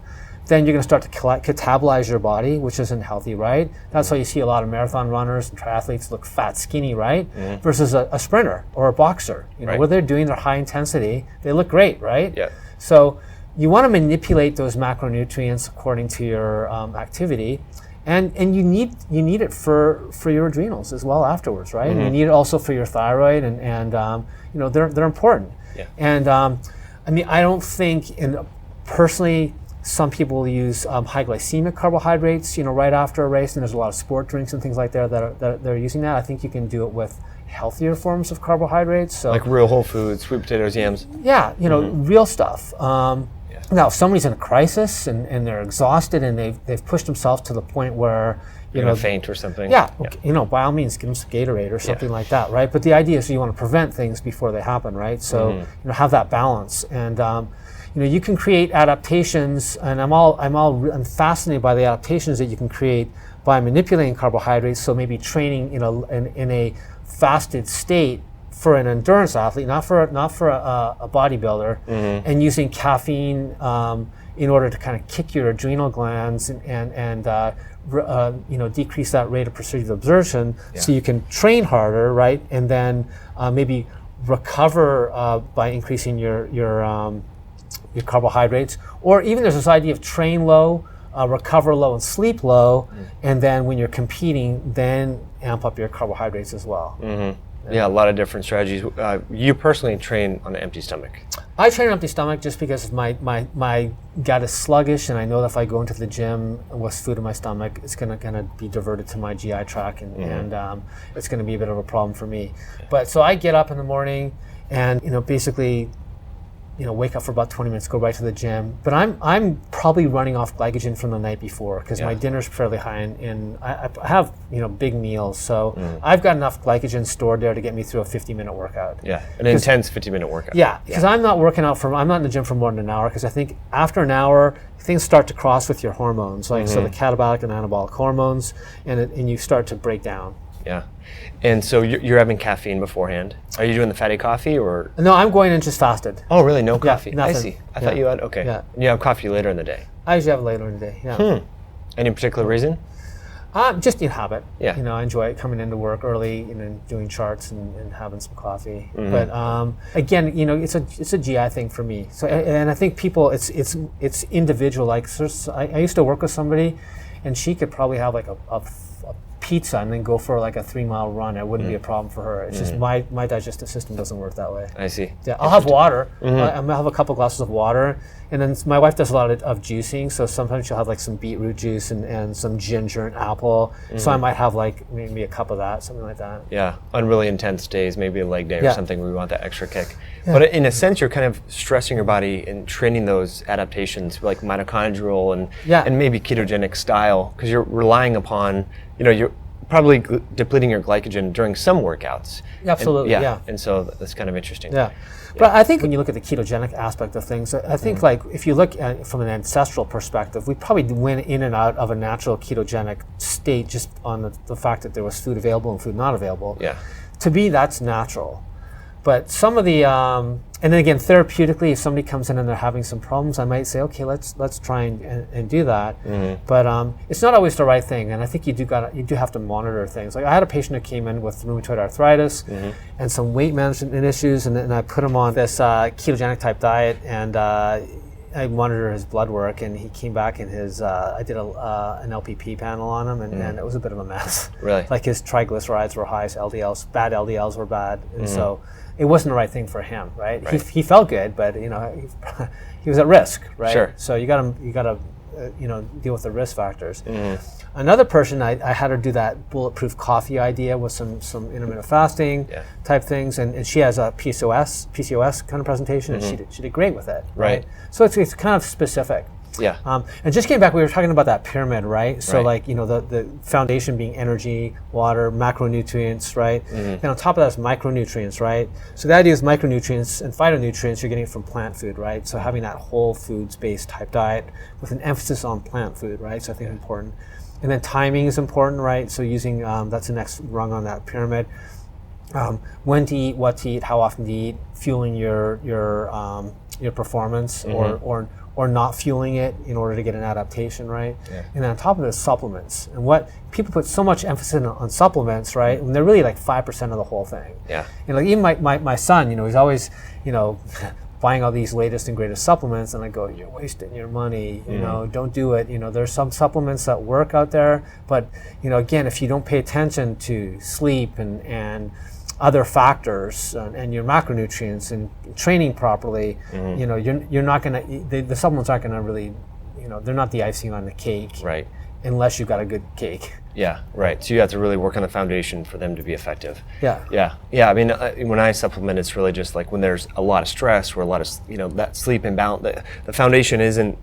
S1: then you're going to start to catabolize your body, which isn't healthy, right? That's why you see a lot of marathon runners and triathletes look fat, skinny, right? Versus a sprinter or a boxer, where they're doing their high intensity, they look great, right?
S2: Yeah.
S1: So you want to manipulate those macronutrients according to your activity, and you need it for your adrenals as well afterwards, right? And you need it also for your thyroid, and they're important.
S2: Yeah.
S1: And I don't think, personally, some people will use high glycemic carbohydrates, right after a race, and there's a lot of sport drinks and things like that that are using that. I think you can do it with healthier forms of carbohydrates. So,
S2: like real whole foods, sweet potatoes, yams.
S1: Yeah, real stuff. Now, if somebody's in a crisis and they're exhausted and they've pushed themselves to the point where
S2: faint or something.
S1: Yeah, okay, by all means, give them some Gatorade or something like that, right? But the idea is you want to prevent things before they happen, right? So have that balance, and you can create adaptations, and I'm fascinated by the adaptations that you can create by manipulating carbohydrates. So maybe training in a fasted state for an endurance athlete, not for a bodybuilder, and using caffeine in order to kind of kick your adrenal glands and decrease that rate of precipitate absorption, so you can train harder, right? And then maybe recover by increasing your carbohydrates, or even there's this idea of train low, recover low, and sleep low, and then when you're competing, then amp up your carbohydrates as well.
S2: Yeah, a lot of different strategies. You personally train on an empty stomach.
S1: I train on empty stomach just because my gut is sluggish, and I know that if I go into the gym with food in my stomach, it's gonna be diverted to my GI tract, and it's gonna be a bit of a problem for me. But so I get up in the morning, and basically, wake up for about 20 minutes, go right to the gym. But I'm probably running off glycogen from the night before, because my dinner's fairly high in I have big meals, so I've got enough glycogen stored there to get me through a 50-minute workout.
S2: Yeah, an intense 50-minute workout.
S1: Yeah, because I'm not in the gym for more than an hour, because I think after an hour things start to cross with your hormones, like so the catabolic and anabolic hormones, and you start to break down.
S2: Yeah. And so you're having caffeine beforehand. Are you doing the fatty coffee or?
S1: No, I'm going in just fasted.
S2: Oh, really? No coffee?
S1: Nothing.
S2: I see. I thought you had, okay.
S1: Yeah.
S2: And you have coffee later in the day?
S1: I usually have it later in the day, yeah.
S2: Any particular reason?
S1: Just in habit.
S2: Yeah.
S1: I enjoy coming into work early and doing charts and having some coffee. But again, it's a GI thing for me. So and I think people, it's individual. Like I used to work with somebody, and she could probably have like a pizza and then go for like a 3-mile run. It wouldn't be a problem for her. It's just my digestive system doesn't work that way.
S2: I see.
S1: Yeah, I'll have water. I'll have a couple glasses of water, and then my wife does a lot of juicing. So sometimes she'll have like some beetroot juice and some ginger and apple. So I might have like maybe a cup of that, something like that.
S2: Yeah, on really intense days, maybe a leg day or something where we want that extra kick. But in a sense, you're kind of stressing your body and training those adaptations, like mitochondrial and maybe ketogenic style, because you're relying upon, you're probably depleting your glycogen during some workouts.
S1: Absolutely,
S2: And so that's kind of interesting.
S1: Yeah. But I think when you look at the ketogenic aspect of things, I think like if you look at it from an ancestral perspective, we probably went in and out of a natural ketogenic state just on the fact that there was food available and food not available.
S2: Yeah.
S1: To me, that's natural. But some of the, and then again, therapeutically, if somebody comes in and they're having some problems, I might say, okay, let's try and do that. But it's not always the right thing, and I think you do have to monitor things. Like I had a patient who came in with rheumatoid arthritis and some weight management issues, and I put him on this ketogenic type diet, and I monitored his blood work, and he came back and I did an LPP panel on him, and it was a bit of a mess.
S2: Really?
S1: Like his triglycerides were high, his bad LDLs were bad, and so it wasn't the right thing for him, right? He felt good, but he was at risk, right?
S2: Sure.
S1: So you got to deal with the risk factors. Another person, I had her do that bulletproof coffee idea with some intermittent fasting type things, and she has a PCOS kind of presentation, and she did great with it, right? So it's kind of specific.
S2: Yeah.
S1: And just came back, we were talking about that pyramid, right? So like, the foundation being energy, water, macronutrients, right? And on top of that is micronutrients, right? So the idea is micronutrients and phytonutrients you're getting from plant food, right? So having that whole foods-based type diet with an emphasis on plant food, right? So I think it's important. And then timing is important, right? So using, that's the next rung on that pyramid. When to eat, what to eat, how often to eat, fueling your performance or not fueling it in order to get an adaptation, right? And then on top of this, supplements. And what people put so much emphasis on supplements, right? And they're really like 5% of the whole thing.
S2: Yeah.
S1: And like even my son, he's always, buying all these latest and greatest supplements, and I go, you're wasting your money, don't do it. There's some supplements that work out there, but again, if you don't pay attention to sleep and other factors and your macronutrients and training properly, you're not gonna, the supplements aren't gonna really, they're not the icing on the cake,
S2: right?
S1: Unless you've got a good cake.
S2: Yeah, right. So you have to really work on the foundation for them to be effective.
S1: Yeah.
S2: I mean, when I supplement, it's really just like when there's a lot of stress or a lot of, that sleep imbalance, the foundation isn't,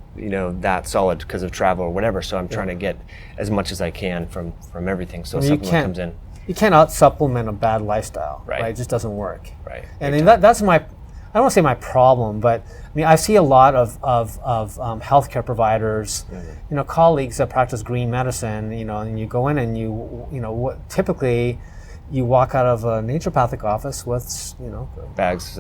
S2: that solid because of travel or whatever. So I'm trying to get as much as I can from everything. So supplement comes in.
S1: You cannot supplement a bad lifestyle, right? It just doesn't work.
S2: Right.
S1: And that's I don't want to say my problem, but I mean, I see a lot of healthcare providers, colleagues that practice green medicine, and you go in and typically you walk out of a naturopathic office with,
S2: bags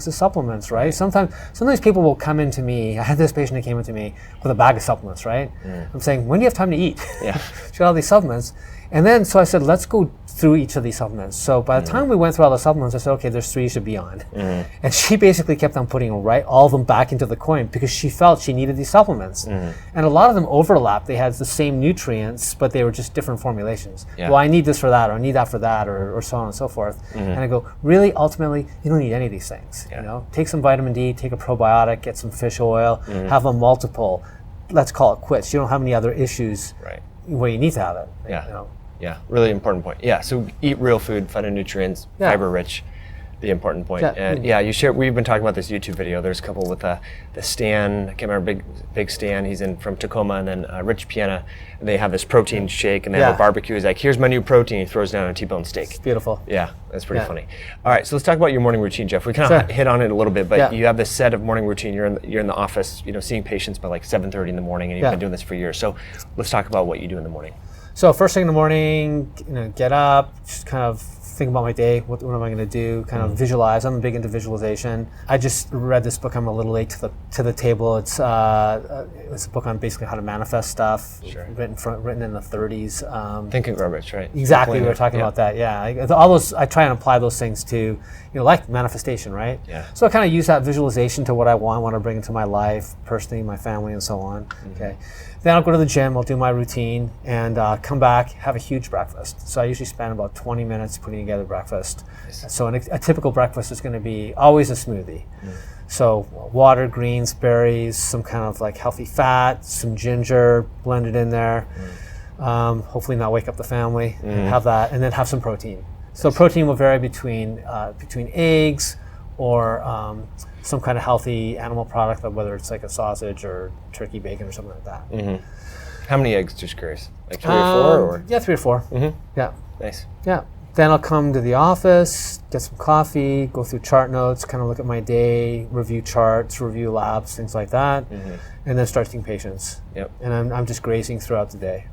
S1: of supplements, right? Sometimes people will come into me. I had this patient that came into me with a bag of supplements, right? I'm saying, when do you have time to eat?
S2: Yeah.
S1: She got all these supplements. And then, so I said, let's go through each of these supplements. So by the time we went through all the supplements, I said, okay, there's 3 you should be on. And she basically kept on putting all of them back into the coin because she felt she needed these supplements. And a lot of them overlapped. They had the same nutrients, but they were just different formulations. Well, I need this for that, or I need that for that, or so on and so forth. And I go, really, ultimately, you don't need any of these things. Take some vitamin D, take a probiotic, get some fish oil, have a multiple. Let's call it quits. You don't have any other issues where you need to have it.
S2: Yeah, really important point. Yeah, so eat real food, phytonutrients, fiber rich, the important point. And you share. We've been talking about this YouTube video. There's a couple with the Stan. I can't remember, big Stan. He's from Tacoma, and then Rich Piana. And they have this protein shake, and they have a barbecue. He's like, "Here's my new protein." He throws down a T-bone steak.
S1: It's beautiful.
S2: Yeah, that's pretty funny. All right, so let's talk about your morning routine, Jeff. We kind of hit on it a little bit, but you have this set of morning routine. You're in the office, seeing patients by like 7:30 in the morning, and you've been doing this for years. So let's talk about what you do in the morning.
S1: So first thing in the morning, get up, just kind of think about my day. What am I going to do? Kind of visualize. I'm big into visualization. I just read this book. I'm a little late to the table. It's a book on basically how to manifest stuff.
S2: Sure.
S1: Written in the 30s.
S2: Think and grow rich, right?
S1: Exactly. We were talking about that. Yeah. All those. I try and apply those things to, like manifestation, right?
S2: Yeah.
S1: So I kind of use that visualization to what I want to bring into my life, personally, my family, and so on. Okay. Then I'll go to the gym, I'll do my routine, and come back, have a huge breakfast. So I usually spend about 20 minutes putting together breakfast. Nice. So a typical breakfast is going to be always a smoothie. So water, greens, berries, some kind of like healthy fat, some ginger blended in there. Hopefully not wake up the family. Have that, and then have some protein. So protein will vary between eggs or some kind of healthy animal product, whether it's like a sausage or turkey bacon or something like that.
S2: How many eggs, just curious? Like 3 or 4? Or?
S1: Yeah, 3 or 4. Yeah.
S2: Nice.
S1: Yeah. Then I'll come to the office, get some coffee, go through chart notes, kind of look at my day, review charts, review labs, things like that, and then start seeing patients.
S2: Yep.
S1: And I'm just grazing throughout the day.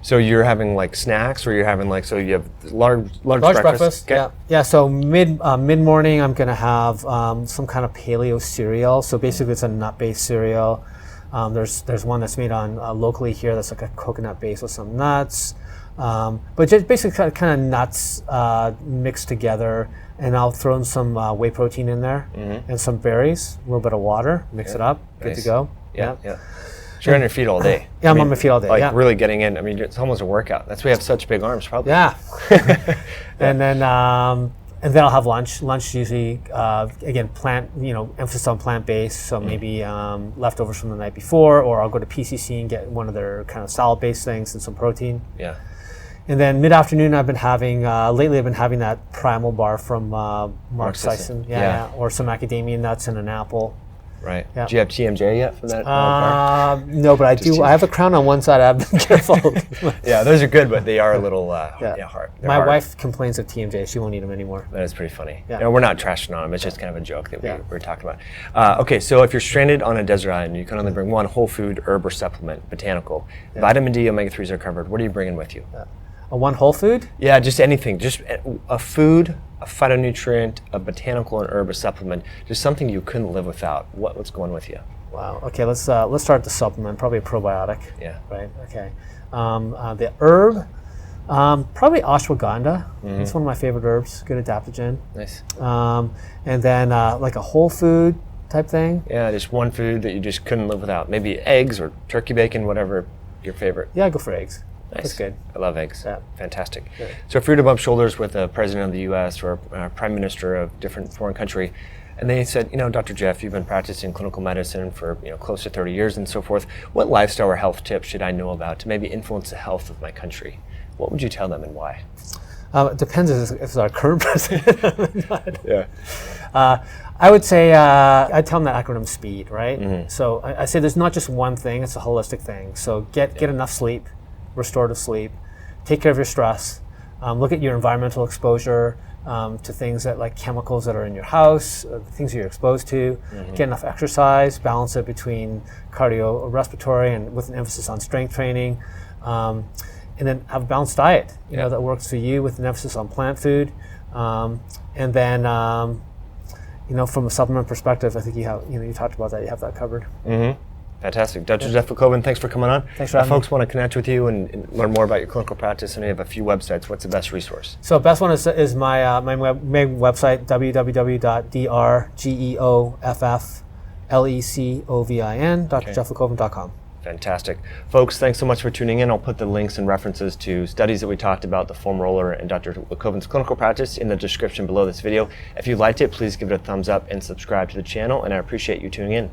S2: So you're having like snacks, or you're having like, so you have large
S1: breakfast.
S2: Okay.
S1: Yeah. Yeah. So mid morning, I'm gonna have some kind of paleo cereal. So basically, it's a nut-based cereal. There's one that's made on locally here that's like a coconut base with some nuts. But just basically kind of nuts mixed together, and I'll throw in some whey protein in there and some berries, a little bit of water, mix it up, good to go.
S2: Yeah. So you're on your feet all day.
S1: Yeah, I'm on my feet all day.
S2: Like really getting in. I mean, it's almost a workout. That's why you have such big arms, probably.
S1: Yeah. And then I'll have lunch. Lunch usually, again, emphasis on plant-based. So maybe leftovers from the night before, or I'll go to PCC and get one of their kind of salad-based things and some protein.
S2: Yeah.
S1: And then mid-afternoon, I've been having that primal bar from Mark Sisson. Yeah. Or some macadamia nuts and an apple.
S2: Right.
S1: Yeah.
S2: Do you have TMJ yet from that bar?
S1: No, but I do. I have a crown on one side. I've been careful.
S2: Yeah, those are good, but they are a little hard.
S1: My wife complains of TMJ. She won't eat them anymore.
S2: That is pretty funny.
S1: Yeah.
S2: We're not trashing on them. It's just kind of a joke that we're talking about. Okay, so if you're stranded on a desert island, you can only bring one whole food, herb, or supplement, botanical. Vitamin D, omega-3s are covered. What are you bringing with you?
S1: A one whole food?
S2: Yeah, just anything. Just a food, a phytonutrient, a botanical, an herb, a supplement. Just something you couldn't live without. What's going with you?
S1: Wow. Okay, let's start with the supplement. Probably a probiotic.
S2: Yeah.
S1: Right. Okay. The herb, probably ashwagandha. It's one of my favorite herbs. Good adaptogen.
S2: Nice.
S1: And then like a whole food type thing.
S2: Yeah, just one food that you just couldn't live without. Maybe eggs or turkey bacon, whatever your favorite.
S1: Yeah, I go for eggs.
S2: Nice.
S1: That's good.
S2: I love eggs.
S1: Yeah.
S2: Fantastic.
S1: Good.
S2: So if you were to bump shoulders with a president of the U.S. or a prime minister of a different foreign country, and they said, Dr. Geoff, you've been practicing clinical medicine for close to 30 years and so forth. What lifestyle or health tips should I know about to maybe influence the health of my country? What would you tell them and why?
S1: It depends if it's our current president.
S2: Yeah.
S1: I would say I'd tell them that acronym SPEED, right? So I say there's not just one thing; it's a holistic thing. So get enough sleep, restorative sleep, take care of your stress, look at your environmental exposure to things that like chemicals that are in your house, things you're exposed to. Get enough exercise, balance it between cardiorespiratory and with an emphasis on strength training. And then have a balanced diet, that works for you with an emphasis on plant food. And then, from a supplement perspective, I think you talked about that, you have that covered.
S2: Fantastic. Dr. Geoff Lecovin, thanks for coming on.
S1: Thanks for having me.
S2: If folks want to connect with you and learn more about your clinical practice, and you have a few websites, what's the best resource?
S1: So the best one is my main website, www.drgeofflecovin, drgeofflecovin.com.
S2: Fantastic. Folks, thanks so much for tuning in. I'll put the links and references to studies that we talked about, the foam roller and Dr. Lecovin's clinical practice in the description below this video. If you liked it, please give it a thumbs up and subscribe to the channel, and I appreciate you tuning in.